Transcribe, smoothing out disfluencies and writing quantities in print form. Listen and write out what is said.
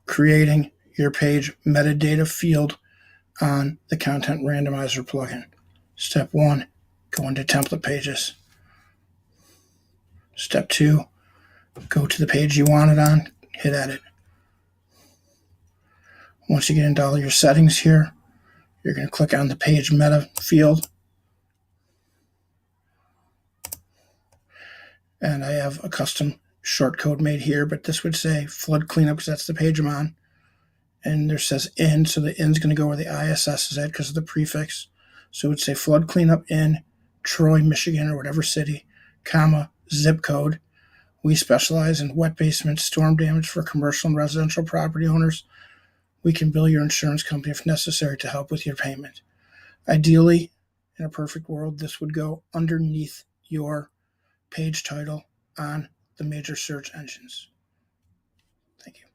creating your page metadata field on the Content Randomizer plugin. Step 1, go into template pages. Step 2, go to the page you want it on, hit edit. Once you get into all your settings here, you're going to click on the page meta field. And I have a custom short code made here, but this would say flood cleanup because that's the page I'm on. And there says in, so the in's going to go where the ISS is at because of the prefix. So it would say flood cleanup in Troy, Michigan, or whatever city, comma, zip code. We specialize in wet basement storm damage for commercial and residential property owners. We can bill your insurance company if necessary to help with your payment. Ideally, in a perfect world, this would go underneath your page title on the major search engines. Thank you.